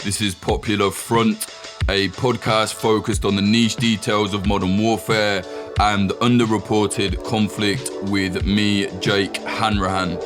This is Popular Front, a podcast focused on the niche details of modern warfare and underreported conflict with me, Jake Hanrahan.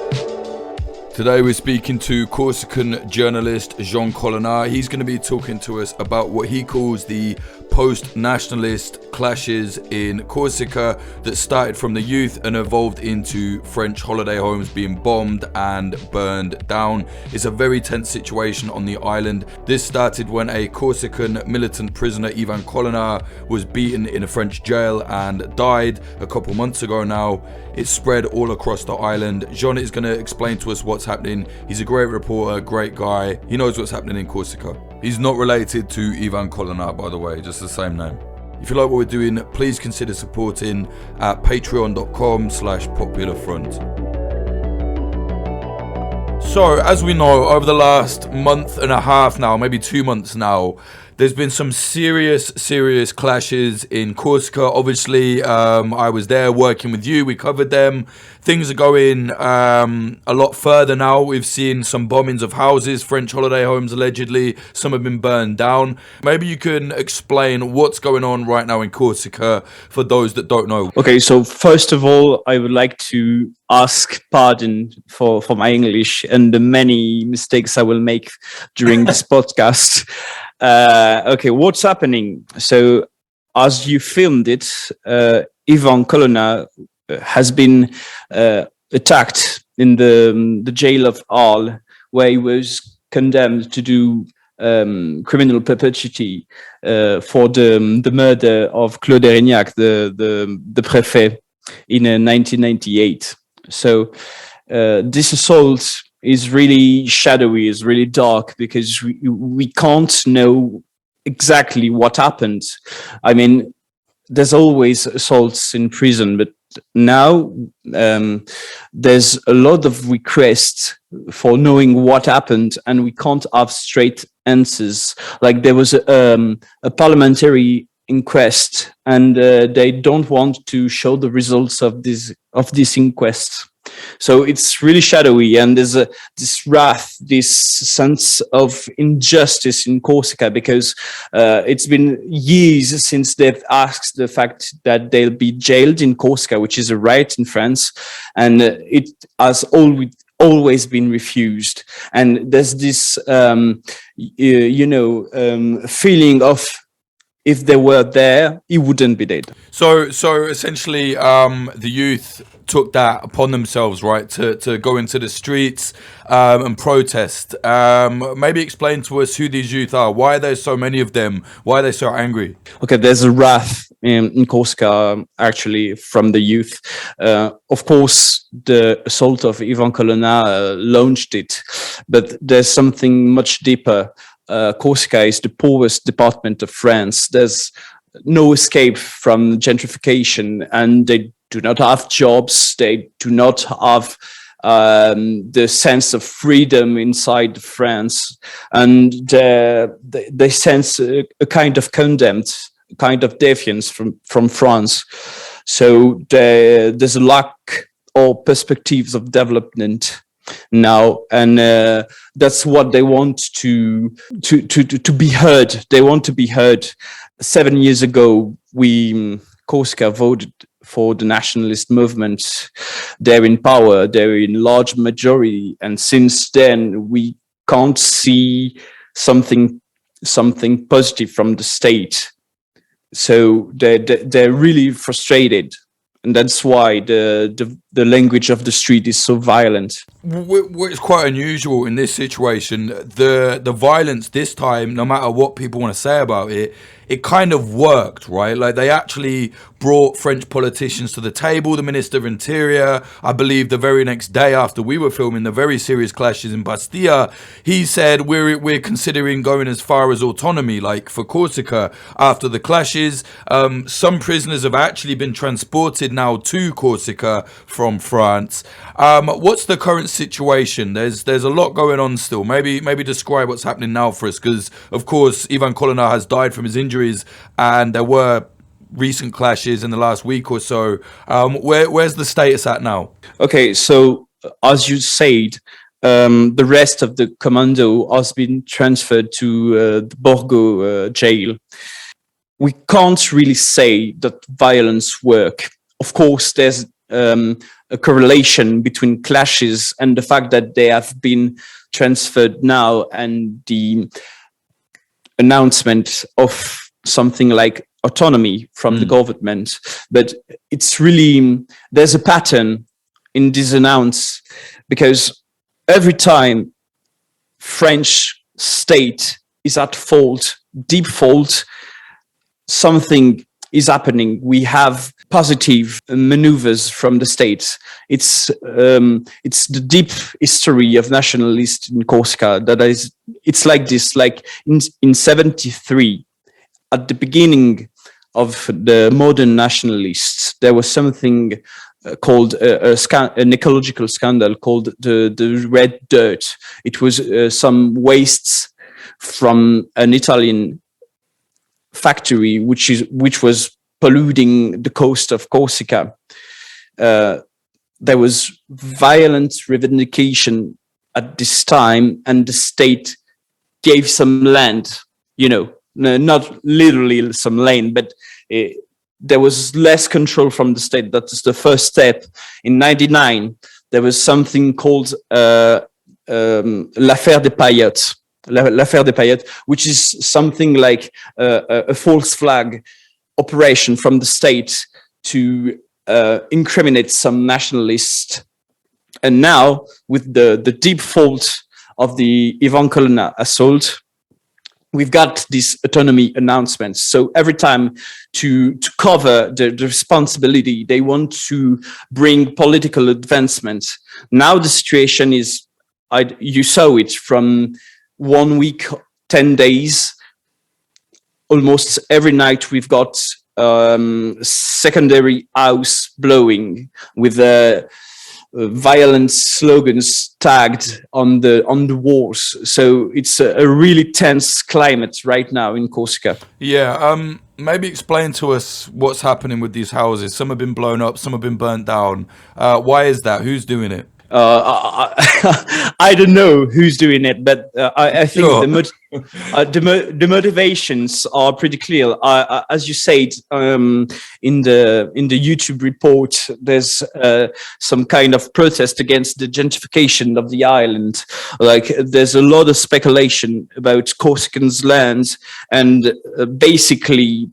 Today we're speaking to Corsican journalist Jean Colonna. He's going to be talking to us about what he calls the Post-Nationalist clashes in Corsica that started from the youth and evolved into French holiday homes being bombed and burned down. It's a very tense situation on the island. This started when a Corsican militant prisoner, Jean Colonna, was beaten in a French jail and died a couple months ago now. It's spread all across the island. Jean is going to explain to us what's happening. He's a great reporter, great guy. He knows what's happening in Corsica. He's not related to Jean Colonna, by the way, just the same name. If you like what we're doing, please consider supporting at patreon.com/popularfront. So, as we know, over the last month and a half now, maybe 2 months now, there's been some serious clashes in Corsica. Obviously, I was there working with you. We covered them. Things are going a lot further now. We've seen some bombings of houses, French holiday homes allegedly. Some have been burned down. Maybe you can explain what's going on right now in Corsica for those that don't know. Okay, so first of all, I would like to ask pardon for my English and the many mistakes I will make during this podcast. Okay, what's happening? So, as you filmed it, Jean Colonna has been attacked in the jail of Arles, where he was condemned to do criminal perpetuity for the murder of Claude Erignac, the préfet, in 1998. So, this assault is really shadowy, is really dark, because we can't know exactly what happened. I mean, there's always assaults in prison, but now there's a lot of requests for knowing what happened, and we can't have straight answers. Like there was a parliamentary inquest, and they don't want to show the results of this inquest. So it's really shadowy, and there's this wrath, this sense of injustice in Corsica, because it's been years since they've asked the fact that they'll be jailed in Corsica, which is a right in France, and it has always been refused. And there's this, feeling of, if they were there, he wouldn't be dead. So essentially, the youth took that upon themselves, right, to go into the streets and protest. Maybe explain to us who these youth are. Why are there so many of them? Why are they so angry? Okay, there's a wrath in Corsica, actually, from the youth. Of course, the assault of Jean Colonna launched it, but there's something much deeper. Corsica is the poorest department of France. There's no escape from gentrification, and they do not have jobs. They do not have the sense of freedom inside France, and they sense a kind of contempt, a kind of defiance from France. So there's a lack of perspectives of development now, and that's what they want to be heard. They want to be heard. 7 years ago, Corsica voted for the nationalist movement. They're in power. They're in large majority, and since then we can't see something positive from the state. So they're really frustrated. And that's why the language of the street is so violent. What's quite unusual in this situation, the violence this time, no matter what people want to say about it, it kind of worked, right? Like they actually brought French politicians to the table. The Minister of Interior, I believe the very next day after we were filming the very serious clashes in Bastia, he said we're considering going as far as autonomy, like for Corsica, after the clashes. Some prisoners have actually been transported now to Corsica from France. What's the current situation? There's a lot going on still. Maybe describe what's happening now for us, because of course Jean Colonna has died from his injuries, and there were recent clashes in the last week or so. Where's the status at now? Okay, so as you said, the rest of the commando has been transferred to the Borgo jail. We can't really say that violence work. Of course, there's a correlation between clashes and the fact that they have been transferred now, and the announcement of something like autonomy from the government. But it's really, there's a pattern in this announce, because every time French state is at fault, deep fault, something is happening. We have positive maneuvers from the state. It's the deep history of nationalists in Corsica that is. It's like this. Like in 73, at the beginning of the modern nationalists, there was something called an ecological scandal called the red dirt. It was some wastes from an Italian factory which was polluting the coast of Corsica. There was violent reivindication at this time, and the state gave some land, not literally some land, but there was less control from the state. That's the first step. In 99, there was something called l'affaire des paillettes. L'affaire des paillettes, which is something like a false flag operation from the state to incriminate some nationalists. And now, with the deep fault of the Jean Colonna assault, we've got these autonomy announcements. So every time to cover the responsibility, they want to bring political advancement. Now the situation is, you saw it from 1 week, 10 days, almost every night we've got secondary house blowing with violent slogans tagged on the walls. So it's a really tense climate right now in Corsica. Yeah, maybe explain to us what's happening with these houses. Some have been blown up, some have been burnt down. Why is that? Who's doing it? I don't know who's doing it, but I think sure. The motivations are pretty clear. As you said, in the YouTube report, there's some kind of protest against the gentrification of the island. Like, there's a lot of speculation about Corsicans' lands, and basically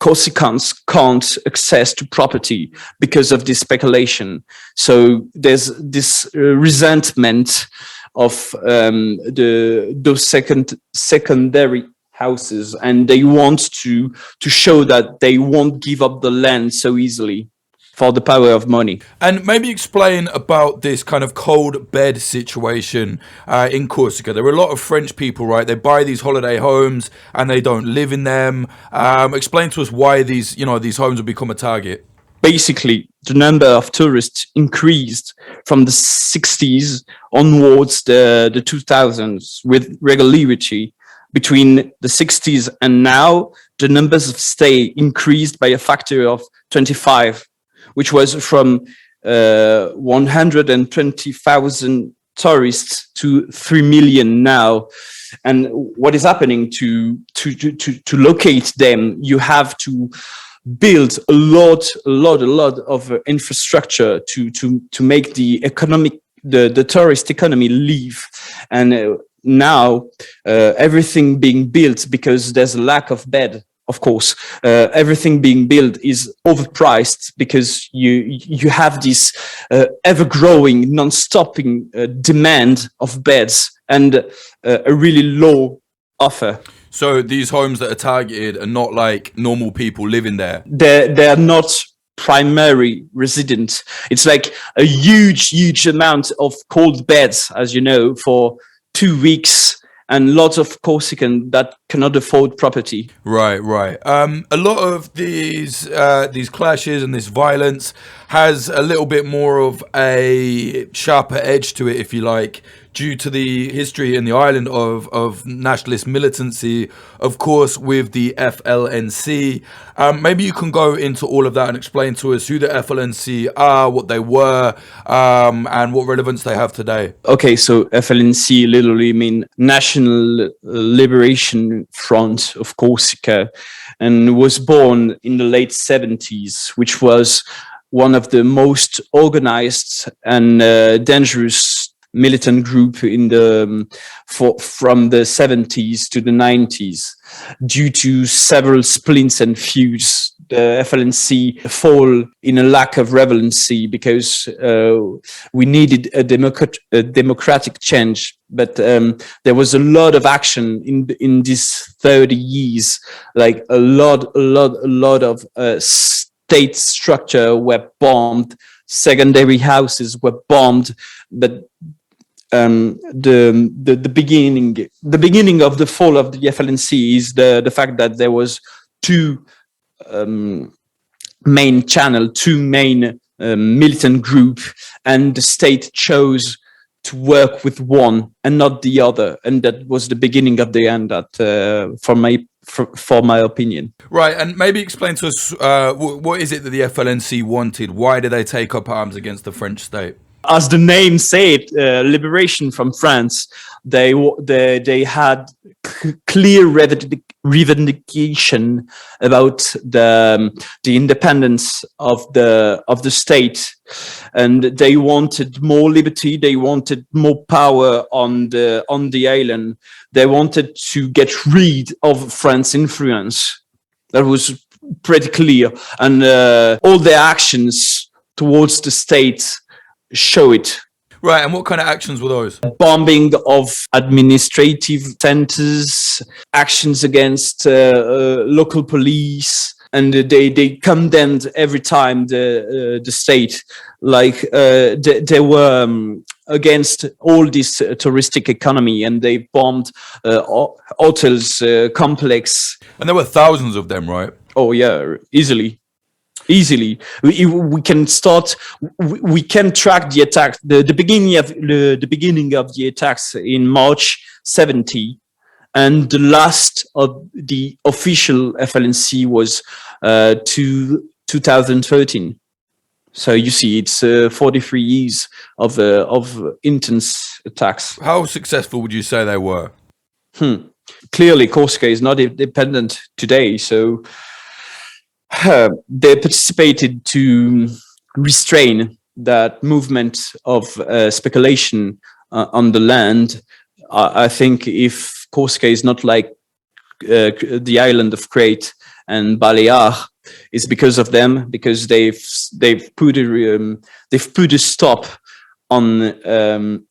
Corsicans can't access to property because of this speculation. So there's this resentment of those secondary houses, and they want to show that they won't give up the land so easily for the power of money. And maybe explain about this kind of cold bed situation in Corsica. There are a lot of French people, right? They buy these holiday homes and they don't live in them. Explain to us why these homes will become a target. Basically, the number of tourists increased from the 60s onwards the 2000s with regularity. Between the 60s and now, the numbers of stay increased by a factor of 25. Which was from 120,000 tourists to 3 million now. And what is happening to locate them? You have to build a lot of infrastructure to make the tourist economy live. And now everything being built, because there's a lack of bed. Of course, everything being built is overpriced because you have this ever-growing, non-stopping demand of beds and a really low offer. So these homes that are targeted are not like normal people living there? They're not primary residents. It's like a huge amount of cold beds, as you know, for 2 weeks. And lots of Corsican that cannot afford property. Right. A lot of these clashes and this violence has a little bit more of a sharper edge to it, if you like, due to the history in the island of nationalist militancy, of course, with the FLNC. Maybe you can go into all of that and explain to us who the FLNC are, what they were, and what relevance they have today. Okay, so FLNC literally mean National Liberation Front of Corsica, and was born in the late 70s, which was one of the most organized and dangerous militant group in the from the 70s to the 90s. Due to several splints and feuds, the FLNC fall in a lack of relevancy because we needed a democratic change. But there was a lot of action in these 30 years, like a lot of state structure were bombed, secondary houses were bombed, but the beginning of the fall of the FLNC is the fact that there was two main militant group, and the state chose to work with one and not the other, and that was the beginning of the end. For my opinion. Right, and maybe explain to us what is it that the FLNC wanted? Why did they take up arms against the French state? As the name said, liberation from France. They had clear revendication about the independence of the state, and they wanted more liberty. They wanted more power on the island. They wanted to get rid of France's influence. That was pretty clear, and all their actions towards the state show it. Right, and what kind of actions were those? Bombing of administrative centers, actions against local police, and they condemned every time the state. Like they were against all this touristic economy, and they bombed hotels, complex. And there were thousands of them, right? Oh yeah, easily. We can start. We can track the attack. The beginning of the attacks in March 70, and the last of the official FLNC was 2013. So you see, it's 43 years of intense attacks. How successful would you say they were? Clearly, Corsica is not independent today, so. They participated to restrain that movement of speculation on the land. I think if Corsica is not like the island of Crete and Balear, it's because of them, because they've put a stop on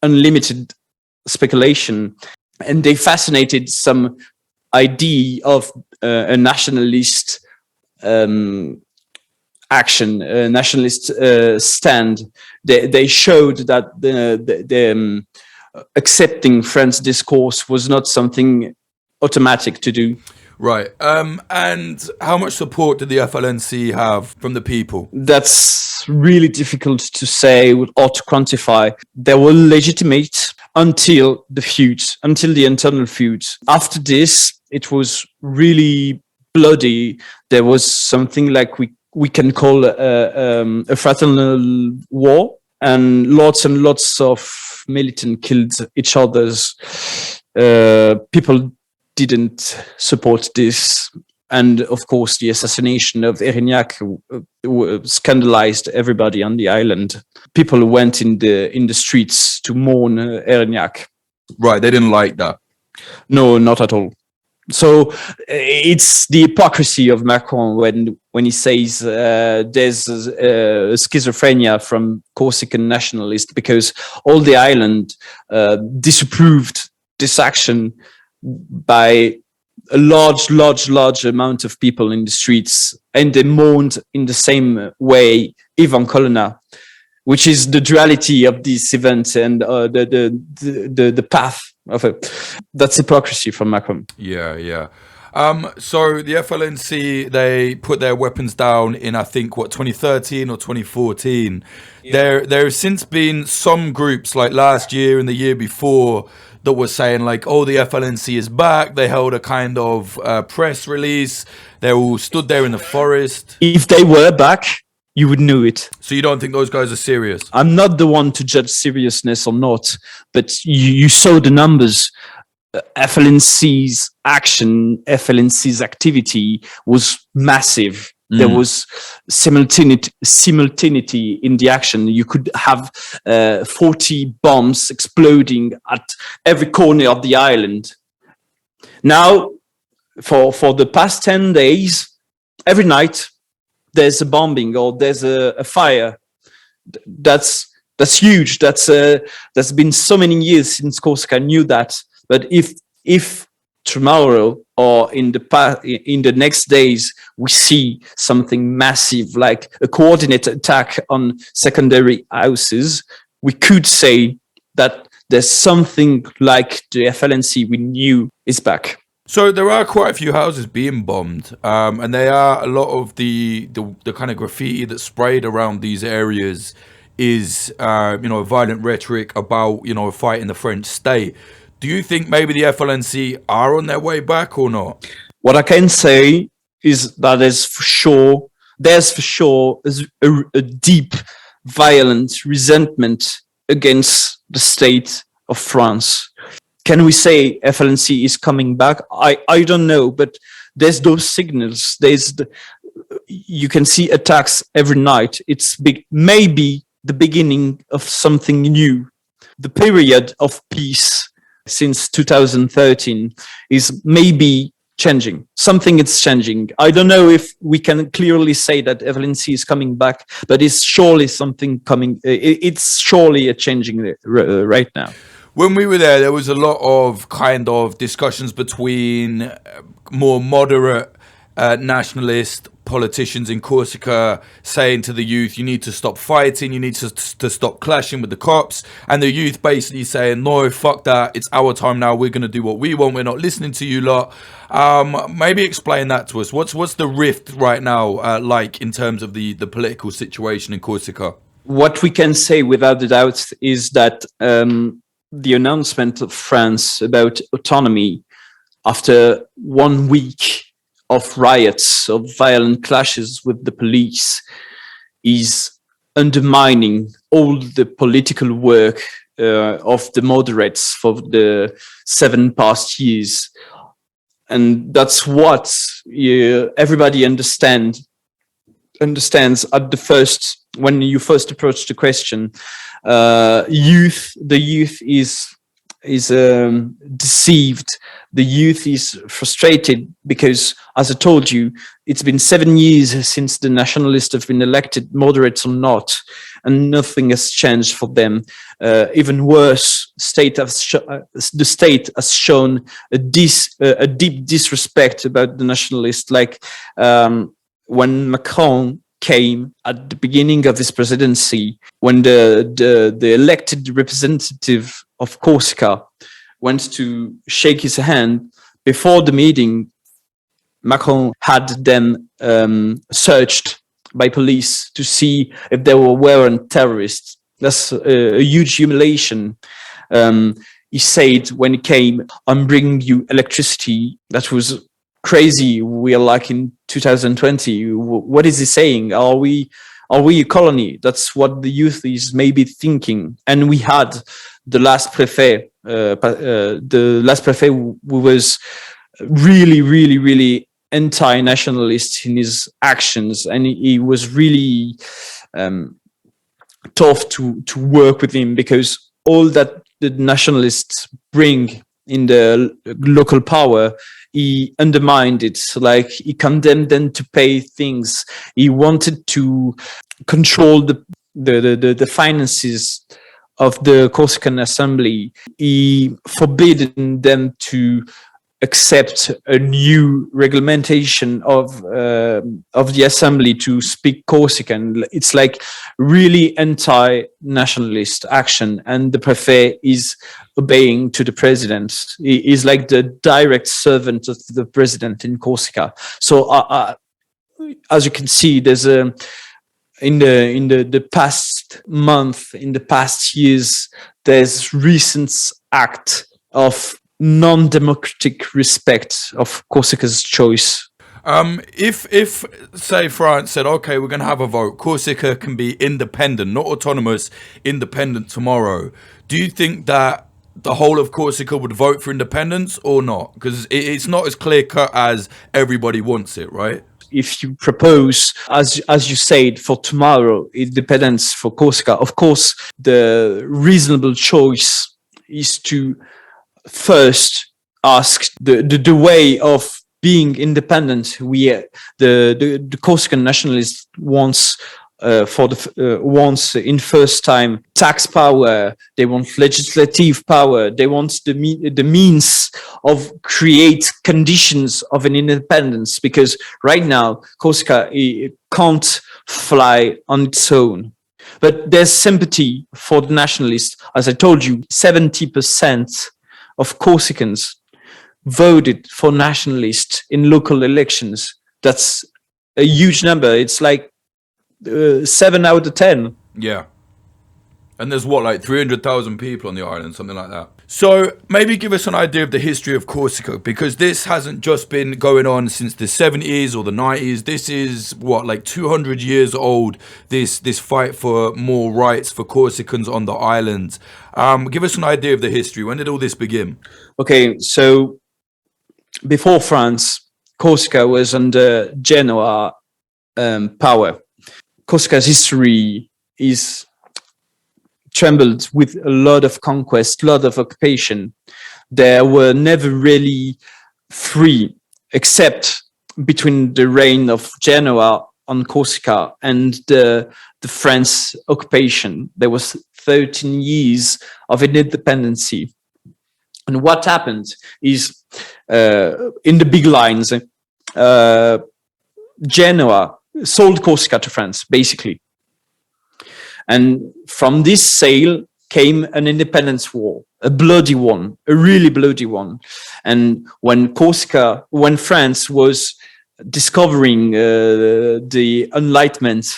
unlimited speculation, and they fascinated some idea of a nationalist action, nationalist stand. They showed that the accepting French discourse was not something automatic to do. Right. And how much support did the FLNC have from the people? That's really difficult to say or to quantify. They were legitimate until the internal feuds. After this, it was really bloody. There was something like we can call a fraternal war, and lots of militants killed each other's. People didn't support this, and of course the assassination of Erignac scandalized everybody on the island. People went in the streets to mourn Erignac. Right, they didn't like that. No, not at all. So it's the hypocrisy of Macron when he says there's schizophrenia from Corsican nationalists, because all the island disapproved this action by a large amount of people in the streets, and they mourned in the same way Jean Colonna, which is the duality of this event and the path of it. That's hypocrisy from Macron. Yeah. So the FLNC, they put their weapons down in, I think, 2013 or 2014. Yeah. There have since been some groups, like last year and the year before, that were saying like, oh, the FLNC is back. They held a kind of press release. They all stood there in the forest. If they were back, you would know it. So you don't think those guys are serious? I'm not the one to judge seriousness or not, but you saw the numbers. FLNC's action, FLNC's activity was massive. There was simultaneity in the action. You could have 40 bombs exploding at every corner of the island. Now, for the past 10 days, every night there's a bombing or there's a fire. That's huge. That's been so many years since Corsica knew that. But if tomorrow or in the next days we see something massive like a coordinated attack on secondary houses, we could say that there's something like the FLNC we knew is back. So there are quite a few houses being bombed, and there are a lot of the kind of graffiti that's sprayed around these areas is violent rhetoric about a fight in the French state. Do you think maybe the FLNC are on their way back or not? What I can say is that there's for sure a deep, violent resentment against the state of France. Can we say FLNC is coming back? I don't know, but there's those signals. You can see attacks every night. It's maybe the beginning of something new. The period of peace since 2013 is maybe changing. Something is changing. I don't know if we can clearly say that FLNC is coming back, but it's surely something coming. It's surely a changing right now. When we were there was a lot of kind of discussions between more moderate nationalist politicians in Corsica saying to the youth, you need to stop fighting, you need to stop clashing with the cops, and the youth basically saying, no, fuck that, it's our time now, we're going to do what we want, we're not listening to you lot. Maybe explain that to us. What's the rift right now like in terms of the political situation in Corsica? What we can say without a doubt is that the announcement of France about autonomy after 1 week of riots, of violent clashes with the police, is undermining all the political work of the moderates for the 7 past years. And that's what everybody understands at the first, when you first approach the question. The youth is deceived. The youth is frustrated because, as I told you, it's been 7 years since the nationalists have been elected, moderates or not, and nothing has changed for them. Even worse, the state has shown a deep disrespect about the nationalists. Like when Macron came at the beginning of his presidency, when the elected representative of Corsica went to shake his hand, before the meeting, Macron had them searched by police to see if they weren't terrorists. That's a huge humiliation. He said when he came, I'm bringing you electricity. That was crazy. We are like in 2020. What is he saying? Are we a colony? That's what the youth is maybe thinking. And we had the last prefect, who was really anti-nationalist in his actions, and he was really tough to work with him, because all that the nationalists bring in the local power, he undermined it. Like, he condemned them to pay things. He wanted to control the finances of the Corsican assembly. He forbidden them to accept a new regulation of the assembly to speak Corsican. It's like really anti-nationalist action, and the prefect is obeying to the president. He is like the direct servant of the president in Corsica. So as you can see, there's a in the past month, in the past years, there's recent act of non-democratic respect of Corsica's choice. If say France said, okay, we're going to have a vote, Corsica can be independent, not autonomous, independent tomorrow, do you think that the whole of Corsica would vote for independence or not? Because it's not as clear cut as everybody wants it, right? If you propose, as you said, for tomorrow, independence for Corsica, of course, the reasonable choice is to first ask the way of being independent. The Corsican nationalists wants wants in first time tax power. They want legislative power. They want the means of create conditions of an independence, because right now Corsica can't fly on its own. But there's sympathy for the nationalists. As I told you, 70% of Corsicans voted for nationalists in local elections. That's a huge number. It's like 7 out of 10. Yeah. And there's what, like 300,000 people on the island, something like that. So maybe give us an idea of the history of Corsica, because this hasn't just been going on since the 70s or the 90s. This is what, like 200 years old, this fight for more rights for Corsicans on the island. Give us an idea of the history. When did all this begin? Okay, so before France, Corsica was under Genoa power. Corsica's history is trembled with a lot of conquest, a lot of occupation. They were never really free, except between the reign of Genoa on Corsica and the French occupation. There was 13 years of independence. And what happened is, in the big lines, Genoa sold Corsica to France, basically. And from this sale came an independence war, a bloody one, a really bloody one. And when France was discovering the Enlightenment,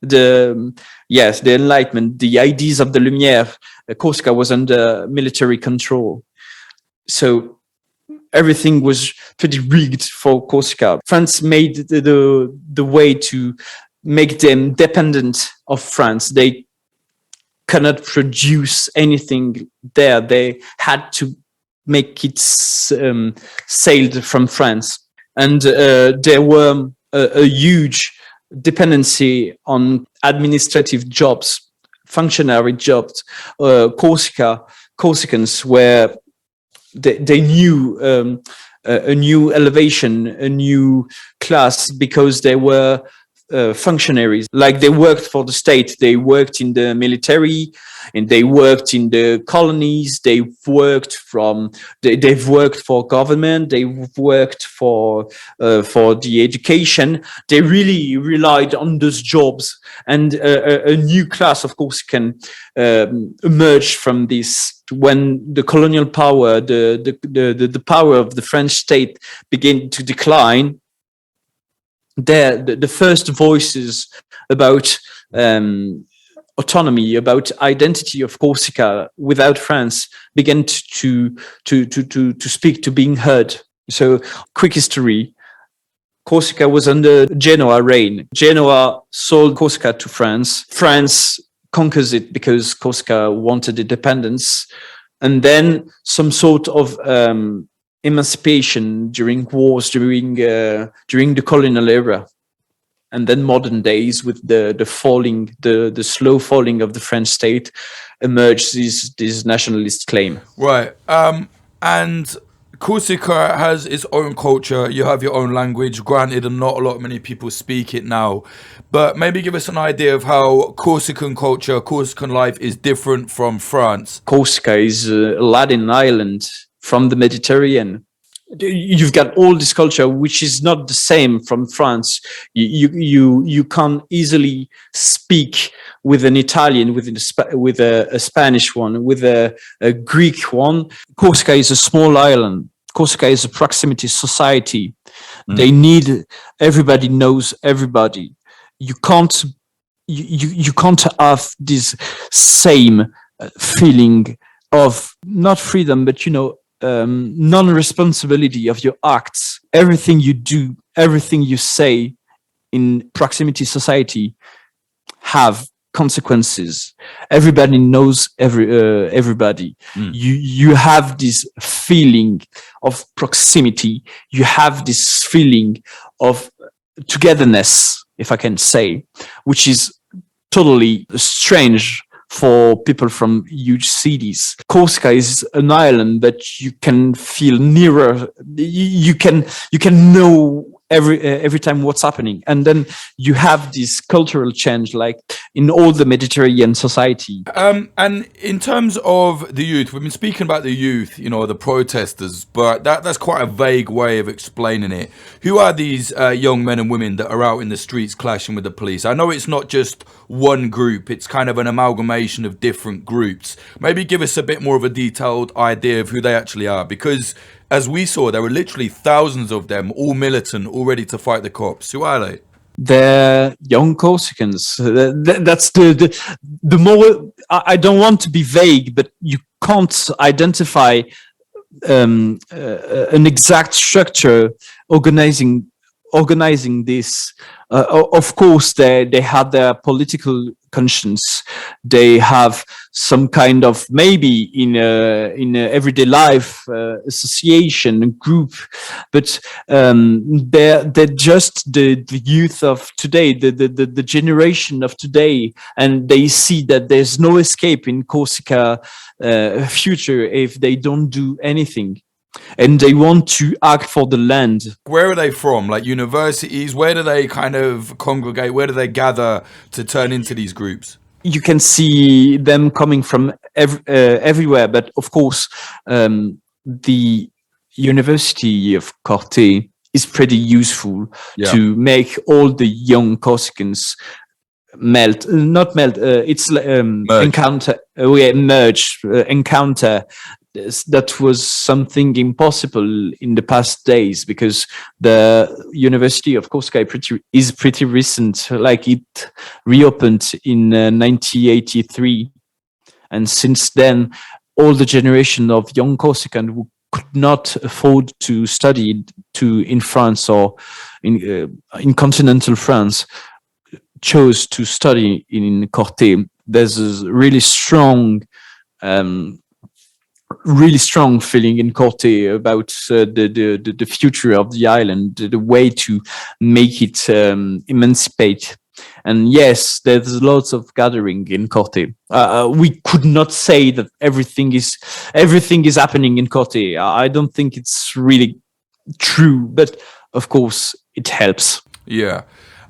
the Enlightenment, the ideas of the Lumière, Corsica was under military control. So everything was pretty rigged for Corsica. France made the way to make them dependent of France. They cannot produce anything there. They had to make it sailed from France. And there were a huge dependency on administrative jobs, functionary jobs. Corsicans were they knew a new elevation, a new class, because they were functionaries. Like, they worked for the state, they worked in the military, and they worked in the colonies. They've worked for government. They've worked for the education. They really relied on those jobs, and a new class of Corsican emerged from this. When the colonial power, the power of the French state began to decline, the first voices about autonomy, about identity of Corsica without France began to speak, to being heard. So, quick history. Corsica was under Genoa reign. Genoa sold Corsica to France. France conquers it because Corsica wanted independence, and then some sort of emancipation during wars, during the colonial era, and then modern days with the slow falling of the French state emerged this nationalist claim. Right, and Corsica has its own culture. You have your own language. Granted, not many people speak it now, but maybe give us an idea of how Corsican culture, Corsican life is different from France. Corsica is a Latin island from the Mediterranean. you've got all this culture which is not the same from France. You can't easily speak with an Italian, with a Spanish one, with a Greek one. Corsica is a small island. Corsica is a proximity society. They need, everybody knows everybody. You can't have this same feeling of not freedom, but non-responsibility of your acts. Everything you do, everything you say in proximity society have consequences. Everybody knows everybody. You have this feeling of proximity. You have this feeling of togetherness, if I can say, which is totally strange for people from huge cities. Corsica is an island that you can feel nearer. You can know every time what's happening, and then you have this cultural change, like in all the Mediterranean society. And in terms of the youth, we've been speaking about the youth, the protesters, but that's quite a vague way of explaining it. Who are these young men and women that are out in the streets clashing with the police? I know it's not just one group, it's kind of an amalgamation of different groups. Maybe give us a bit more of a detailed idea of who they actually are, because as we saw, there were literally thousands of them, all militant, all ready to fight the cops. Who are they? They're young Corsicans. That's the more, I don't want to be vague, but you can't identify an exact structure organizing this. Of course, they had their political conscience. They have some kind of, maybe in everyday life, association group, but they're just the youth of today, the generation of today, and they see that there's no escape in Corsica future if they don't do anything. And they want to act for the land. Where are they from? Like universities? Where do they kind of congregate? Where do they gather to turn into these groups? You can see them coming from everywhere, but of course, the University of Corte is pretty useful to make all the young Corsicans merge. Encounter. That was something impossible in the past days, because the University of Corsica is pretty recent. Like, it reopened in 1983, and since then, all the generation of young Corsicans who could not afford to study in France or in continental France chose to study in Corte. There's a really strong feeling in Corte about the future of the island, the way to make it emancipate. And yes, there's lots of gathering in Corte. We could not say that everything is happening in Corte. I don't think it's really true, but of course it helps. Yeah.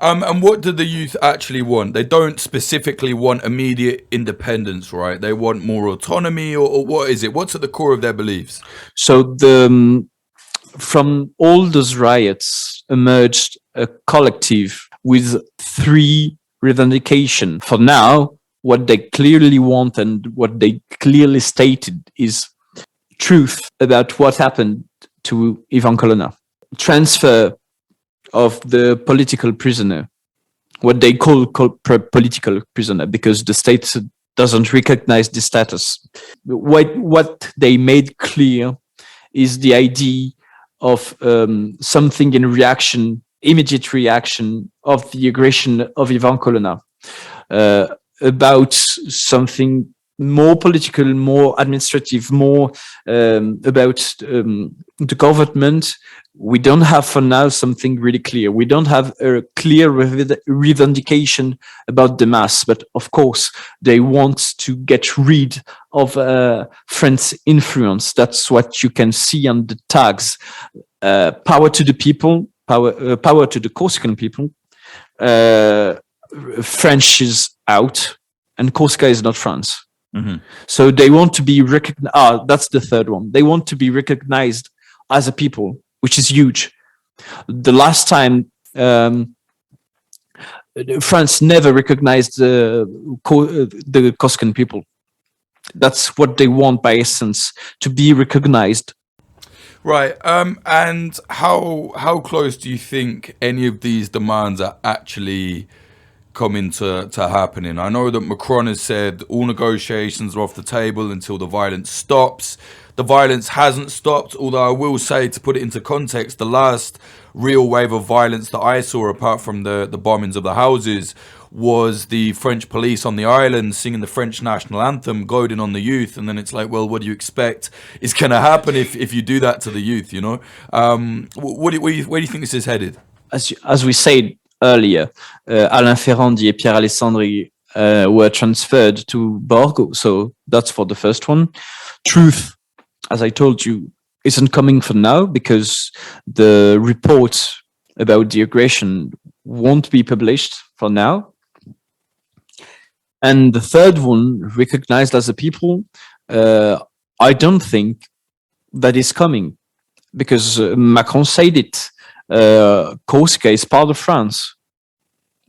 And what do the youth actually want? They don't specifically want immediate independence, right? They want more autonomy, or what is it? What's at the core of their beliefs? So from all those riots emerged a collective with 3 revendications. For now, what they clearly want and what they clearly stated is truth about what happened to Jean Colonna. Transfer of the political prisoner, what they call political prisoner, because the state doesn't recognize the status. What they made clear is the idea of something in reaction, immediate reaction of the aggression of Jean Colonna, about something more political, more administrative, more about the government. We don't have for now something really clear. We don't have a clear revendication about the mass, but of course they want to get rid of French influence. That's what you can see on the tags. Power to the people, power to the Corsican people. French is out, and Corsica is not France. Mm-hmm. So they want to be recognized. That's the third one. They want to be recognized as a people, which is huge. The last time France never recognized the Corsican people. That's what they want by essence, to be recognized. Right. And how close do you think any of these demands are actually coming to happening? I know that Macron has said all negotiations are off the table until the violence stops. The violence hasn't stopped, although I will say, to put it into context, the last real wave of violence that I saw, apart from the bombings of the houses, was the French police on the island singing the French national anthem, goading on the youth. And then it's like, well, what do you expect is going to happen if you do that to the youth, you know? Where do you think this is headed? As we said earlier, Alain Ferrandi and Pierre Alessandri were transferred to Borgo. So that's for the first one. Truth, as I told you, isn't coming for now because the report about the aggression won't be published for now. And the third one, recognized as a people, I don't think that is coming because Macron said it. Corsica is part of France.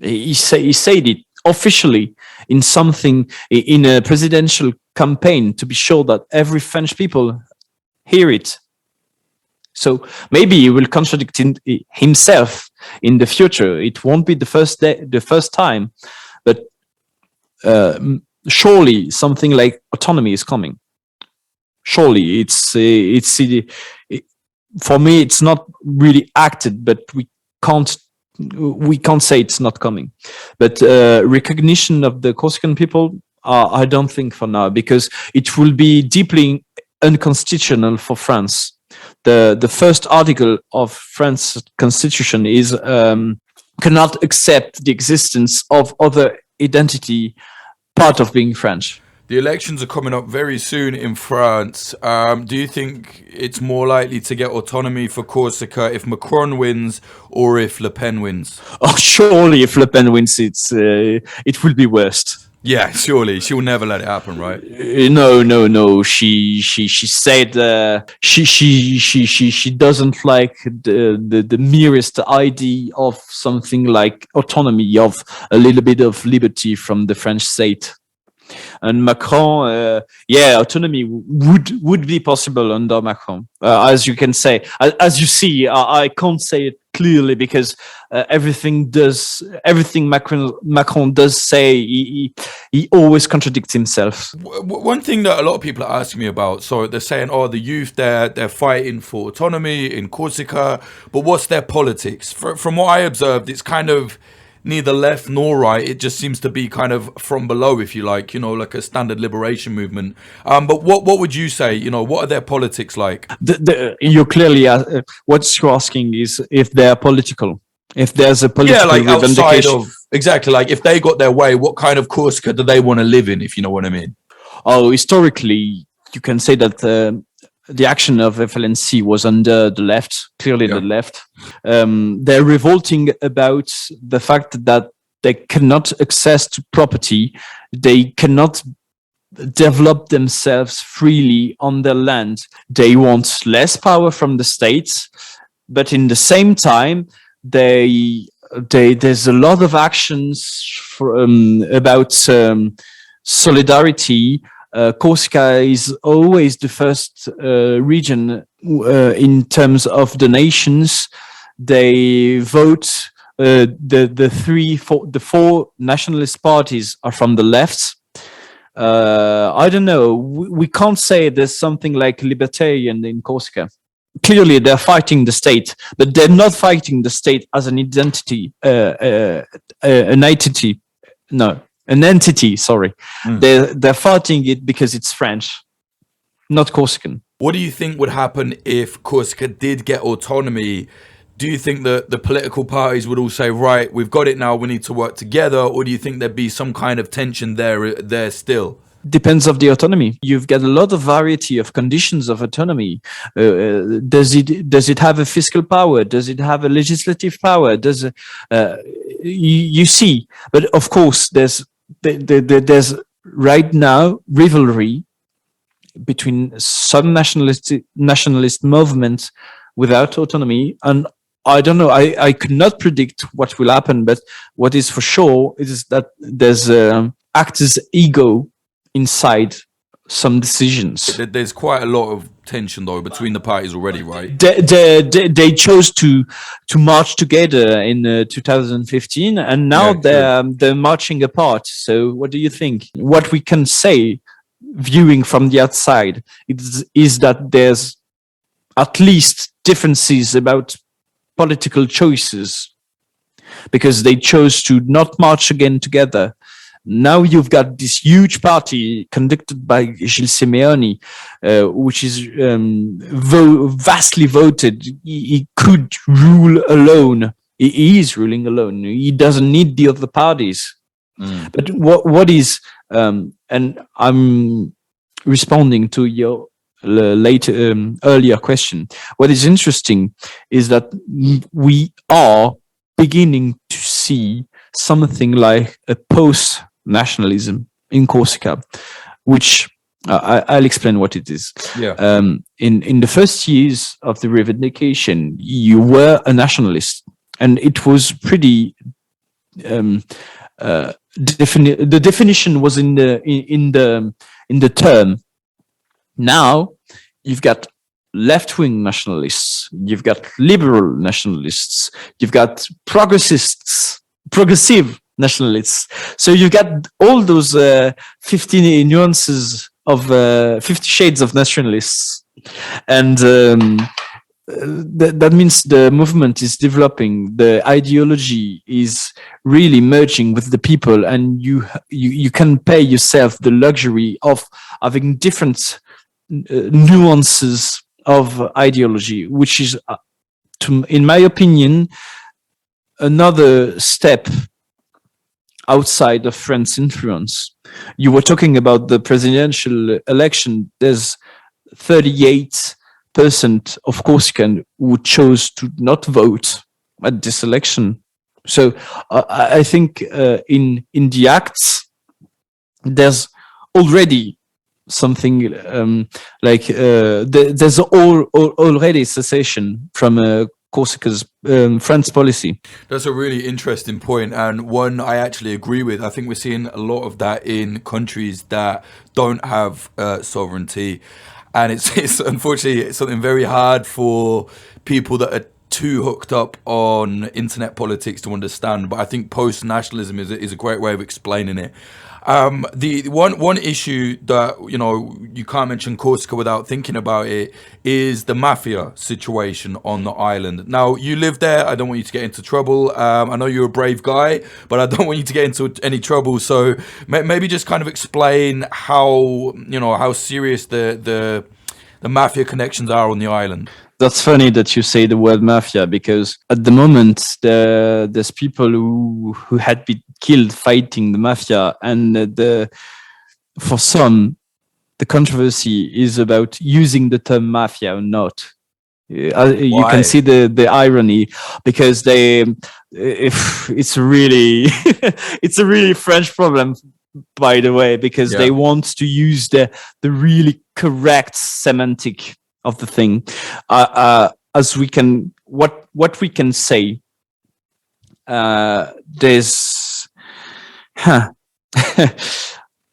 He said it officially in a presidential campaign to be sure that every French people hear it. So maybe he will contradict himself in the future. It won't be the first time, but surely something like autonomy is coming. Surely it's for me it's not really acted, but we can't say it's not coming. But recognition of the Corsican people, I don't think for now, because it will be deeply unconstitutional for France. The first article of France's constitution is cannot accept the existence of other identity part of being French. The elections are coming up very soon in France. Do you think it's more likely to get autonomy for Corsica if Macron wins or if Le Pen wins? Oh, surely if Le Pen wins, it will be worst. Yeah, surely she will never let it happen, right? No. She said she doesn't like the merest idea of something like autonomy, of a little bit of liberty from the French state. And Macron, autonomy would be possible under Macron, as you can say. As you see, I can't say it clearly because everything Macron does say, he always contradicts himself. One thing that a lot of people are asking me about, so they're saying, the youth, they're fighting for autonomy in Corsica, but what's their politics? From what I observed, it's kind of neither left nor right. It just seems to be kind of from below, if you like, like a standard liberation movement. But what would you say? What are their politics like? You clearly what you're asking is if they're political. If there's a political like outside of exactly, like if they got their way, what kind of Corsica do they want to live in? If you know what I mean. Oh, historically, you can say that the action of FLNC was under the left, clearly the left. They're revolting about the fact that they cannot access to property. They cannot develop themselves freely on their land. They want less power from the states, but in the same time, there's a lot of actions about solidarity. Corsica is always the first region in terms of donations. They vote. The four nationalist parties are from the left. I don't know. We can't say there's something like libertarian in Corsica. Clearly, they're fighting the state, but they're not fighting the state as an identity, an entity. Sorry, they're fighting it because it's French, not Corsican. What do you think would happen if Corsica did get autonomy? Do you think that the political parties would all say, right, we've got it now, we need to work together? Or do you think there'd be some kind of tension there still? Depends of the autonomy. You've got a lot of variety of conditions of autonomy. Does it have a fiscal power? Does it have a legislative power? You see? But of course, there's right now rivalry between some nationalist movements without autonomy. And I don't know, I could not predict what will happen, but what is for sure is that there's actors' ego inside some decisions. There's quite a lot of tension though between the parties already, right? They chose to march together in 2015, and now they're marching apart. So what do you think? What we can say, viewing from the outside, is that there's at least differences about political choices, because they chose to not march again together. Now you've got this huge party conducted by Gilles Simeoni, which is vastly voted. He could rule alone. He is ruling alone. He doesn't need the other parties. But what is, and I'm responding to your earlier question. What is interesting is that we are beginning to see something like a post-nationalism in Corsica, which I'll explain what it is. Yeah. In the first years of the revendication, you were a nationalist, and it was pretty. The definition was in the term. Now you've got left-wing nationalists, you've got liberal nationalists, you've got progressive nationalists. So you've got all those 50 nuances of 50 shades of nationalists. And that means the movement is developing, the ideology is really merging with the people, and you can pay yourself the luxury of having different nuances of ideology, which is, in my opinion, another step outside of French influence. You were talking about the presidential election. There's 38% of Corsican who chose to not vote at this election. So I think in the acts, there's already something there's already cessation from Corsica's French policy. That's a really interesting point, and one I actually agree with. I think we're seeing a lot of that in countries that don't have sovereignty, and it's unfortunately it's something very hard for people that are too hooked up on internet politics to understand. But I think post-nationalism is a great way of explaining it. The one issue that, you can't mention Corsica without thinking about it is the Mafia situation on the island. Now, you live there. I don't want you to get into trouble. I know you're a brave guy, but I don't want you to get into any trouble. So maybe just kind of explain how serious the Mafia connections are on the island. That's funny that you say the word mafia, because at the moment there's people who had been killed fighting the mafia, and for some the controversy is about using the term mafia or not. You can see the irony, because it's really it's a really French problem, by the way, because they want to use the really correct semantic of the thing. As we can, what we can say, there's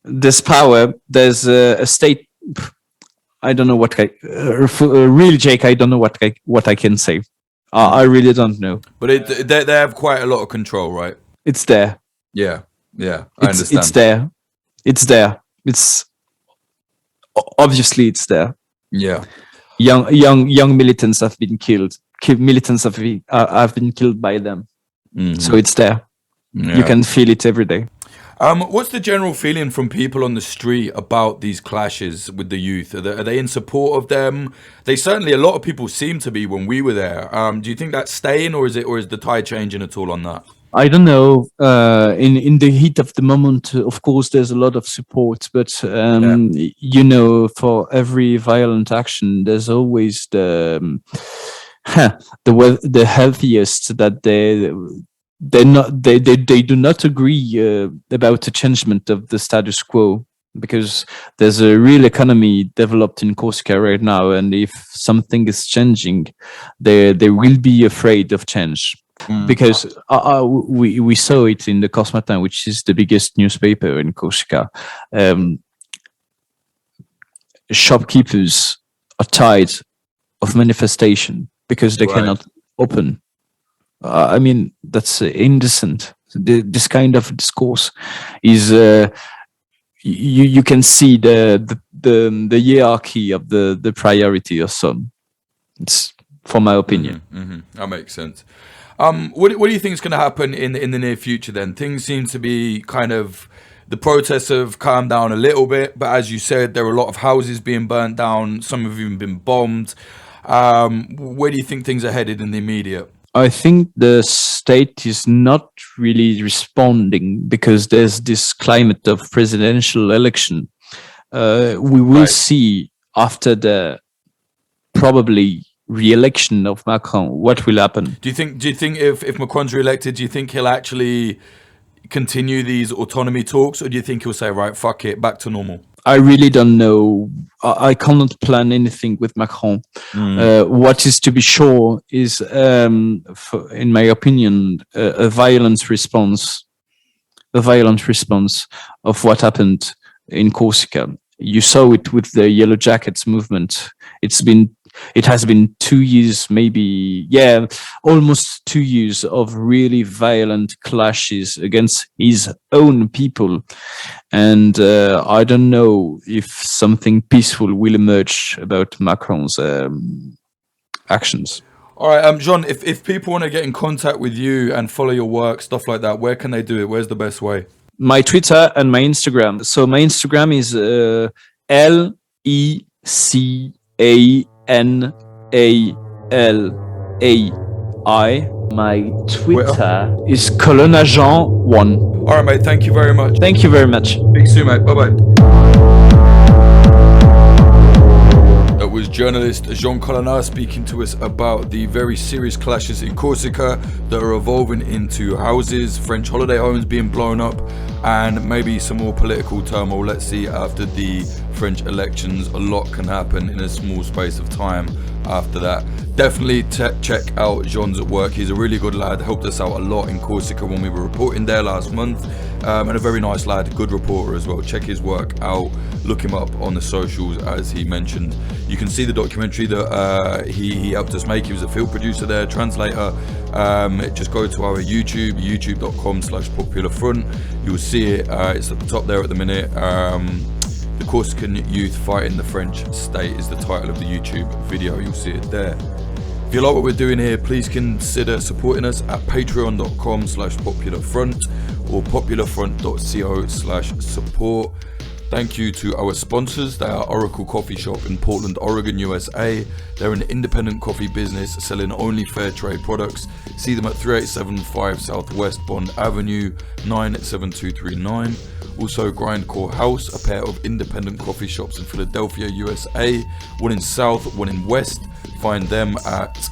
there's power, there's a state. I don't know what really, Jake, I don't know what I can say. I really don't know. But they have quite a lot of control, right? It's there. Yeah, I understand. It's there. It's obviously it's there. Yeah. Young militants have been killed. Militants have been killed by them. Mm-hmm. So it's there. Yeah. You can feel it every day. What's the general feeling from people on the street about these clashes with the youth? Are they in support of them? A lot of people seem to be when we were there. Do you think that's staying, or is the tide changing at all on that? I don't know. In the heat of the moment, of course, there's a lot of support, but for every violent action, there's always the healthiest that they do not agree about the changement of the status quo. because there's a real economy developed in Corsica right now, and if something is changing, they will be afraid of change. Because we saw it in the Cosmatin, which is the biggest newspaper in Corsica. Shopkeepers are tired of manifestation because they cannot open. I mean, that's indecent. This kind of discourse is you can see the hierarchy of the priority of some. It's from my opinion. That makes sense. What do you think is going to happen in the near future then? Things seem to be kind of, the protests have calmed down a little bit, but as you said, there are a lot of houses being burnt down. Some have even been bombed. Where do you think things are headed in the immediate? I think the state is not really responding because there's this climate of presidential election. We will see after the probably re-election of Macron what will happen. Do you think if Macron's re-elected, do you think he'll actually continue these autonomy talks, or do you think he'll say, right, fuck it, back to normal? I really don't know. I cannot plan anything with Macron. What is to be sure is, in my opinion, a violent response of what happened in Corsica. You saw it with the Yellow Jackets movement. It has been 2 years, maybe, almost 2 years of really violent clashes against his own people. And I don't know if something peaceful will emerge about Macron's actions. All right, Jean, if people want to get in contact with you and follow your work, stuff like that, where can they do it? Where's the best way? My Twitter and my Instagram. So my Instagram is LECANALAI. My Twitter is Colonna Jean 1. All right, mate. Thank you very much. Thank you very much. Speak soon, mate. Bye-bye. That was journalist Jean Colonna speaking to us about the very serious clashes in Corsica that are evolving into houses, French holiday homes being blown up, and maybe some more political turmoil. Let's see, after the French elections, a lot can happen in a small space of time after that. Definitely check out Jean's work. He's a really good lad, helped us out a lot in Corsica when we were reporting there last month, and a very nice lad, good reporter as well. Check his work out, look him up on the socials as he mentioned. You can see the documentary that he helped us make. He was a field producer there, translator. Just go to our YouTube, youtube.com/popularfront. You'll see it, it's at the top there at the minute. The Corsican Youth Fighting the French State is the title of the YouTube video. You'll see it there. If you like what we're doing here, please consider supporting us at patreon.com/popularfront or popularfront.co/support. Thank you to our sponsors. They are Oracle Coffee Shop in Portland, Oregon, USA. They're an independent coffee business selling only fair trade products. See them at 3875 Southwest Bond Avenue, 97239. Also Grindcore House, a pair of independent coffee shops in Philadelphia, USA. One in South, one in West. Find them at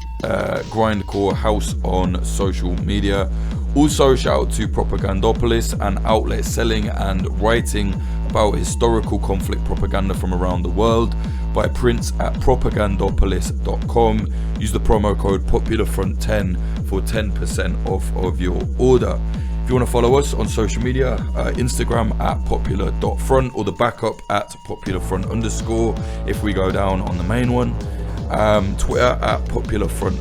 Grindcore House on social media. Also shout out to Propagandopolis, an outlet selling and writing about historical conflict propaganda from around the world. Buy prints at propagandopolis.com. Use the promo code POPULARFRONT10 for 10% off of your order. If you want to follow us on social media, Instagram at popular.front or the backup at popularfront_ if we go down on the main one. Twitter at popularfront_,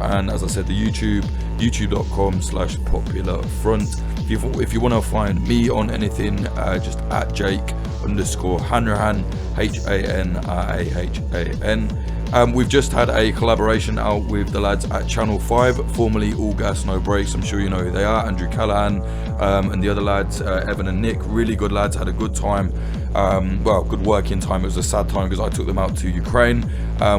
and as I said, the youtube.com/popularfront. If you want to find me on anything, just at Jake_Hanrahan, HANRAHAN. We've just had a collaboration out with the lads at Channel 5, formerly All Gas No Brakes. I'm sure you know who they are, Andrew Callahan, and the other lads, Evan and Nick. Really good lads, had a good time. Good working time. It was a sad time because I took them out to Ukraine.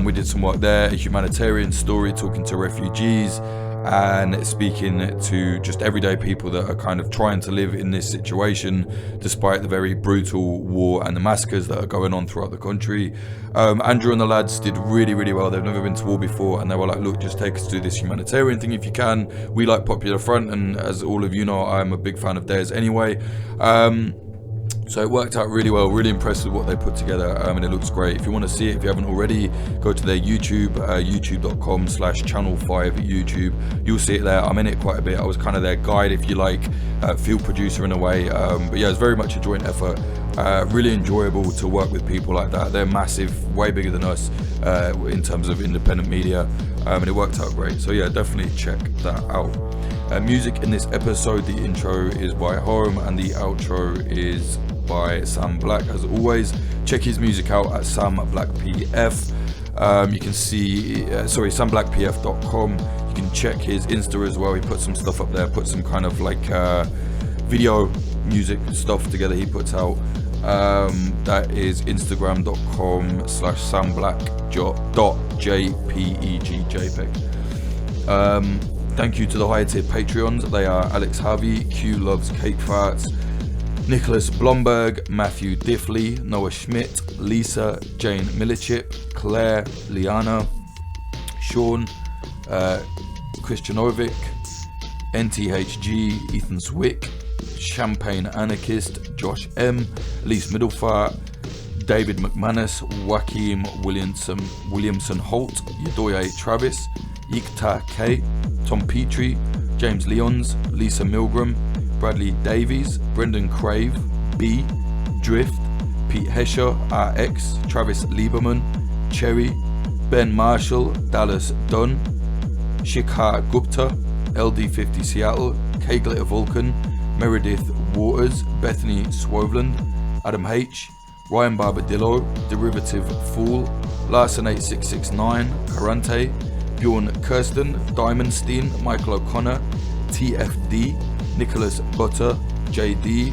We did some work there, a humanitarian story, talking to refugees and speaking to just everyday people that are kind of trying to live in this situation despite the very brutal war and the massacres that are going on throughout the country. Andrew and the lads did really, really well. They've never been to war before, and they were like, look, just take us to this humanitarian thing if you can. We like Popular Front, and as all of you know, I'm a big fan of theirs anyway. So it worked out really well, really impressed with what they put together, and it looks great. If you want to see it, if you haven't already, go to their YouTube, youtube.com/channel5YouTube. You'll see it there. I'm in it quite a bit. I was kind of their guide, if you like, field producer in a way. But yeah, it's very much a joint effort. Really enjoyable to work with people like that. They're massive, way bigger than us in terms of independent media, and it worked out great. So yeah, definitely check that out. Music in this episode, the intro is by Home and the outro is by Sam Black. As always, check his music out at Sam Black PF. You can see, samblackpf.com. You can check his Insta as well. He put some stuff up there, put some kind of like video music stuff together he puts out. That is instagram.com/samblack.jpeg. Thank you to the higher tier Patreons. They are Alex Harvey, Q Loves Cake Farts, Nicholas Blomberg, Matthew Diffley, Noah Schmidt, Lisa, Jane Milichip, Claire, Liana, Sean, Christianovic, NTHG, Ethan Swick, Champagne Anarchist, Josh M, Elise Middlefart, David McManus, Joaquim Williamson Holt, Yadoye Travis, Yikta K, Tom Petrie, James Leons, Lisa Milgram, Bradley Davies, Brendan Crave, B, Drift, Pete Hesher, RX, Travis Lieberman, Cherry, Ben Marshall, Dallas Dunn, Shikhar Gupta, LD50 Seattle, K Glitter Vulcan, Meredith Waters, Bethany Swoveland, Adam H, Ryan Barbadillo, Derivative Fool, Larson8669, Karante, Bjorn Kirsten, Diamondstein, Michael O'Connor, TFD, Nicholas Butter, JD,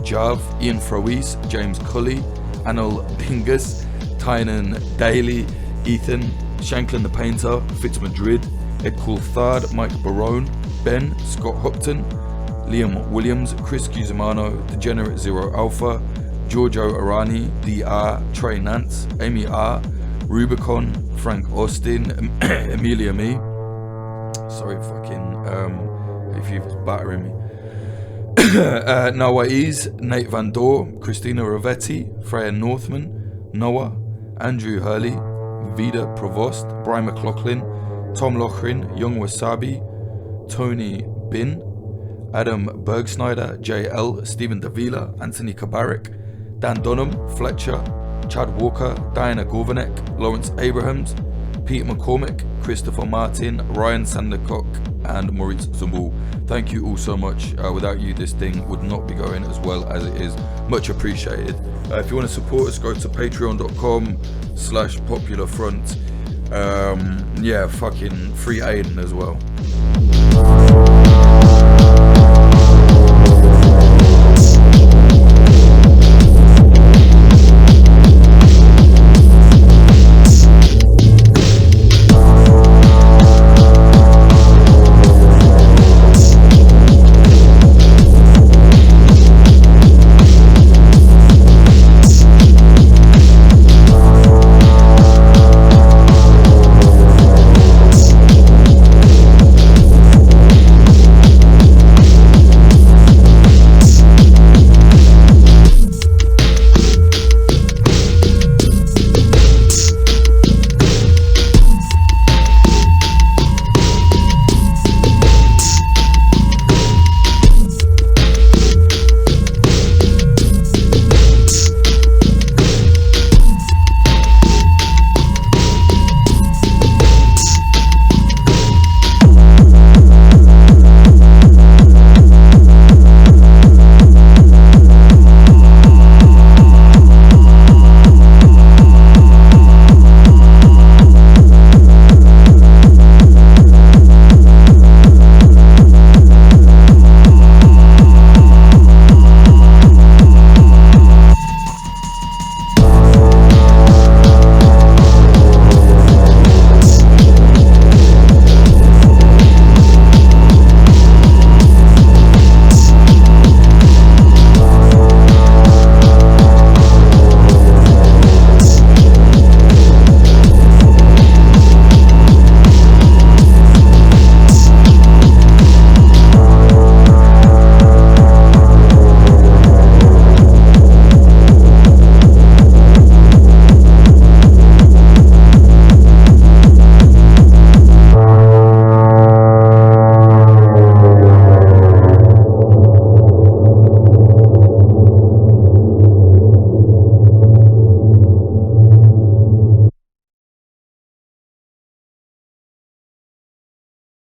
Jav, Ian Froese, James Cully, Anil Dingus, Tynan Daly, Ethan, Shanklin the Painter, Fitzmadrid, Ed Coulthard, Mike Barone, Ben, Scott Hopton, Liam Williams, Chris Cusimano, Degenerate Zero Alpha, Giorgio Arani, DR, Trey Nance, Amy R, Rubicon, Frank Austin, Amelia Me, sorry if you're battering me, Nawaiz, Nate Van Dor, Christina Ravetti, Freya Northman, Noah, Andrew Hurley, Vida Provost, Brian McLaughlin, Tom Lochrin, Young Wasabi, Tony Bin, Adam Bergsnyder, JL, Stephen Davila, Anthony Kabarik, Dan Dunham, Fletcher, Chad Walker, Diana Gorvanek, Lawrence Abrahams, Peter McCormick, Christopher Martin, Ryan Sandercock, and Maurice Zumbul. Thank you all so much. Without you, this thing would not be going as well as it is. Much appreciated. If you want to support us, go to patreon.com/popularfront. Fucking free Aiden as well.